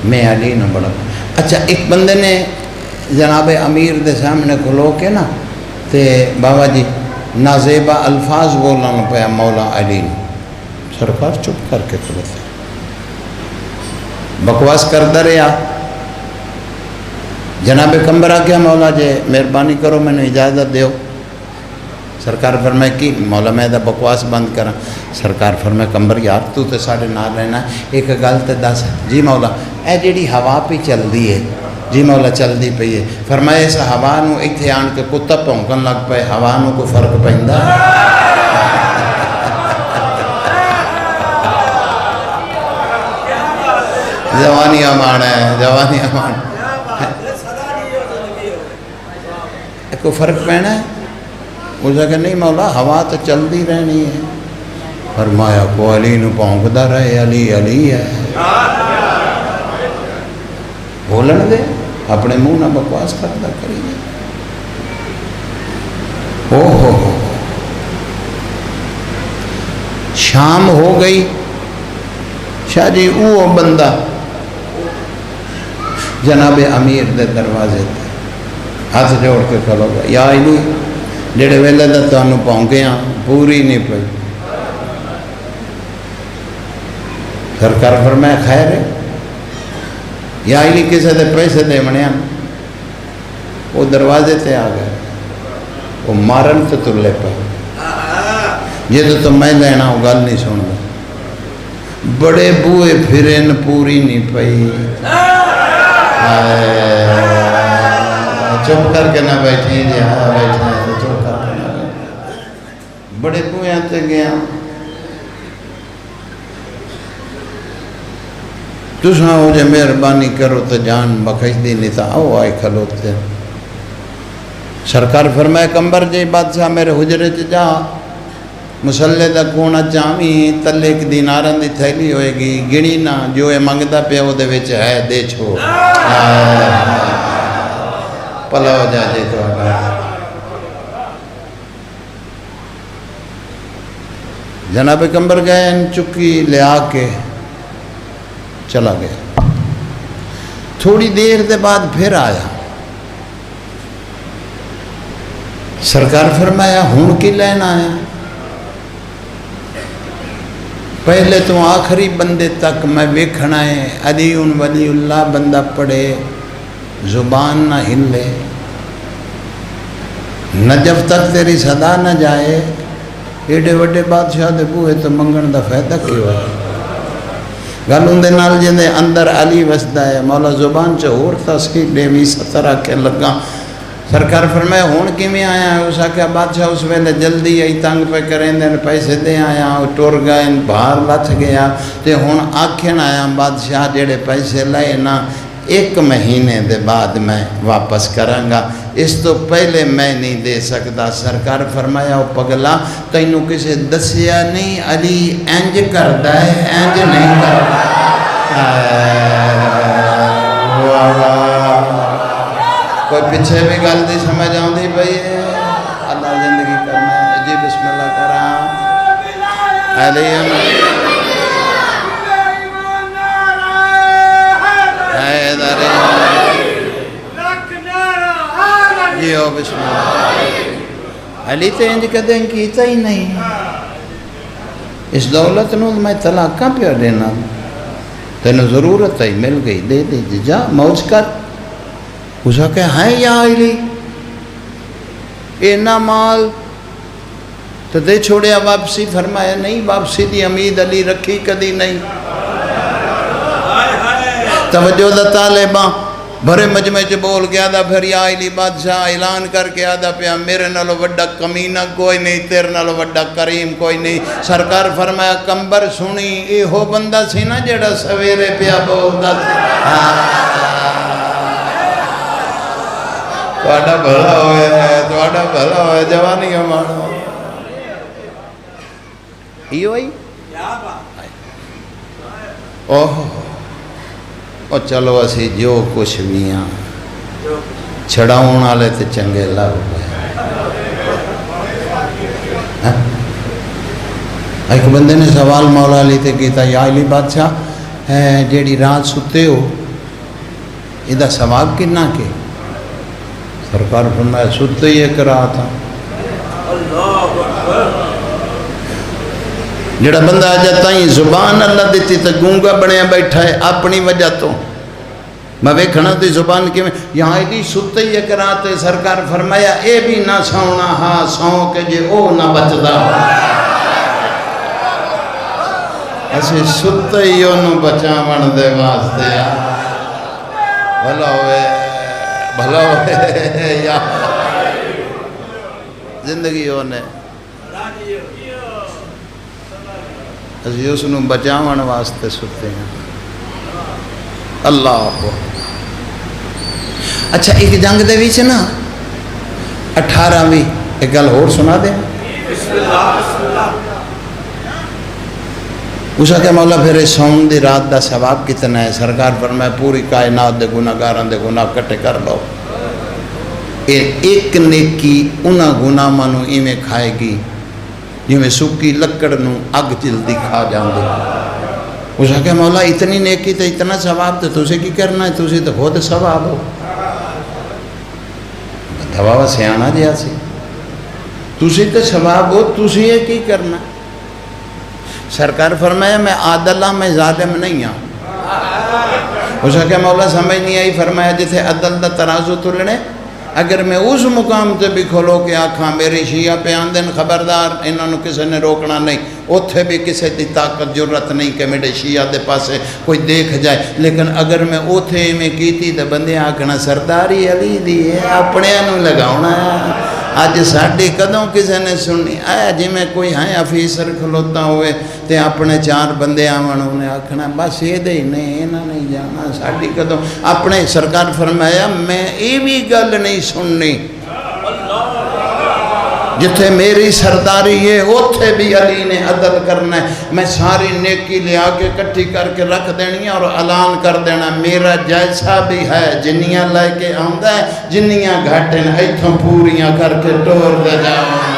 میں علی نہ بڑا. اچھا ایک بندے نے جناب امیر دے سامنے کھلو کے نا تے بابا جی نازیبا الفاظ بولنا پیا مولا علی نے. سرکار چپ کر کے کھلوتے بکواس کرتا رہا. جناب کمبر آ گیا مولا جی مہربانی کرو میں نے اجازت دیو. سرکار فرمائے کہ مولا میں دا بکواس بند کرا. سرکار فرمائے کمبر یار تو تے ساڑھے نال رہنا ایک گل تے دس. جی مولا اے جیڑی ہوا پہ چل دی ہے. جی مولا چل دی پئی ہے. فرمائے اس ہوا نو ایتھے آن کے کتا پونکن لگ پے ہوا نو کوئی فرق پیندا؟ جوانی امان ہے جوانی امان کوئی فرق پینا ہے؟ اس نے کہا نہیں مولا ہوا تو چلتی رہنی ہے. فرمایا کو علی نو پونکدا رہے علی علی ہے. بولن دے اپنے منہ نہ بکواس کرتا کریے. ہو شام ہو گئی. شاہ جی وہ بندہ جناب امیر دے دروازے تے ہاتھ جوڑ کے کھلو گا. یا علی جڑے ویلے دا تانوں پونکیاں پوری نہیں پئی. سرکار فرمایا خیر ہے. یا علی کسے دے پیسے دے منیا. وہ دروازے تے آ گئے. وہ مارن تے تلے پے جے تو میں لینا وہ گل نہیں سن گا. بڑے بوئے پھرن پوری نہیں پئی. چپ کر کے نہ بیٹھیں جی ہاں بیٹھے ہیں تو چپ کر کے نہ بیٹھیں. بڑے بوئے آتے گیا تو سنا ہو جائے مہربانی کرو تو جان بخش دی نہیں تھا آؤ آئے کھلوتے. سرکار فرمائے کمبر جی بادشاہ میرے حجرے چ جا مسلے دا کونا چامی تلے ایک دینارن دی تھیلی ہوئے گی گنی نہ جو اے منگدا پیا وہ دے وچ ہے دے چھو. پلا ہو جا جی تو جناب کمبر گئے ان چکی لے آ کے چلا گیا. تھوڑی دیر دے بعد پھر آیا. سرکار فرمایا ہون کی لینا آیا؟ پہلے تو آخری بندے تک میں ویکھنا ہے. علی ولی اللہ بندہ پڑھے زبان نہ ہلے نہ جب تک تیری صدا نہ جائے. ایڈے وڈے بادشاہ دے بوئے تو منگن دا فائدہ کیوں ہے؟ گل اندے نال جندے اندر علی وسدا ہے. مولا زبان چ ہور تسکیل دے وی 70 کے لگا. سرکار فرمایا ہون کیویں آیا ہے؟ اس آخیا بادشاہ اس ویلے جلدی آئی تنگ پہ کریں دین پیسے دے آیا ٹر گئے باہر لچ گیا تے ہون آکھن آیا بادشاہ جڑے پیسے لائے نا 1 مہینے دے بعد میں واپس کروں گا اس تو پہلے میں نہیں دے سکتا. سرکار فرمایا او پگلا تینوں کسے دسیا نہیں علی انج کردا ہے انج نہیں کردا. کوئی پیچھے بھی گل دی سمجھ آؤندی پئی ہے. اللہ زندگی کرنا ہے جی بسم اللہ کرا علی جی او بسم اللہ. علی تے انج کدیں کیتا ہی نہیں. اس دولت نو میں طلاقاں پیا دینا تینوں ضرورت ہے مل گئی دے دے جی جا موج کر. اسا کہ ہیں یا علی اینا مال تو دے چھوڑیا واپسی. فرمایا نہیں واپسی دی امید علی رکھی کدی نہیں. توجہ دا طالباں بھرے مجمع چ بول گیا دا پھر یا علی بادشاہ اعلان کر کے آدھا پیا میرے نالو وڈا کمینہ کوئی نہیں تیرے نالو وڈا کریم کوئی نہیں. سرکار فرمایا کمبر سنی اے ہو بندہ سی نا جڑا سویرے پیا بولدا سی. تواڈا بھلا ہوئے ہے تواڈا بھلا ہوئے جوانی مانو ایو ہی اوہ او چلو اسی جو کچھ بھی ہاں چھڑاؤن والے تے چنگے لگ گئے. ایک بندے نے سوال مولا علی تے کیتا یا علی بادشاہ جیڑی رات ستے ہو یہ ثواب کنا کے؟ سرکار فرمایا ستے ہی ایک رات ہاں جڑا بندہ آجا تائیں زبان اللہ دیتی تو گونگا بنیا بیٹھا ہے اپنی وجہ تو میں ویکھنا تی زبان کی میں یہاں ایدی ستے ہی ایک رات ہے سرکار فرمایا اے بھی نہ سونا ہاں سو کے جے او نہ بچدا اسی ستے ہی انہوں بچاون دے واسطے بھلا ہوئے یا زندگی ہونے اسی اس نو بچاون واسطے ستے ہیں اللہ اچھا ایک جنگ دے وچ نا 18ویں ایک گل اور سنا دے اس کہ مولا پھر سون دی رات دا ثواب کتنا ہے؟ سرکار فرمایا پوری کائنات دے گناہگاراں دے گناہ کٹے کر لو ایک نیکی انہاں گناہاں نو ایویں کھائے گی جویں سکی لکڑ نو اگ جلدی کھا جاندے اس کہ مولا اتنی نیکی تو اتنا ثواب تو تسے کی کرنا ہے؟ تسے تو خود ثواب ہو دوا سیانا جہا سی تسی تو ثواب ہو تسی یہ کی کرنا؟ سرکار فرمایا میں عادل ہاں میں ظالم نہیں ہوں اس کہ مولا سمجھ نہیں آئی فرمایا جتھے عدل دا ترازو تلنے اگر میں اس مقام تے بھی کھولو کہ آکھاں میری شیعہ پہ آندن خبردار انہوں کسی نے روکنا نہیں اتھے بھی کسی دی طاقت جرت نہیں کہ میرے شیعہ دے پاسے کوئی دیکھ جائے لیکن اگر میں اتھے میں کیتی تو بندے آکھنا سرداری علی دی ہے اپنے انہوں لگاؤنا ہے آج ساڑھی قدوں کسی نے سنی آیا جی میں کوئی ہیں افیسر کھلوتا ہوئے تے اپنے 4 بندے آون انہیں آکھنا بس یہ دے نہیں انہاں نہیں جانا ساڑھی قدوں اپنے سرکار فرمایا میں یہ بھی گل نہیں سننی جتھے میری سرداری ہے اتھے بھی علی نے عدل کرنا ہے میں ساری نیکی لے آکے کٹھی کر کے رکھ دینی اور اعلان کر دینا میرا جیسا بھی ہے جنیاں لے کے آندہ ہے جنیاں گھٹیں ایتھوں پوریاں کر کے ٹور دے جاؤں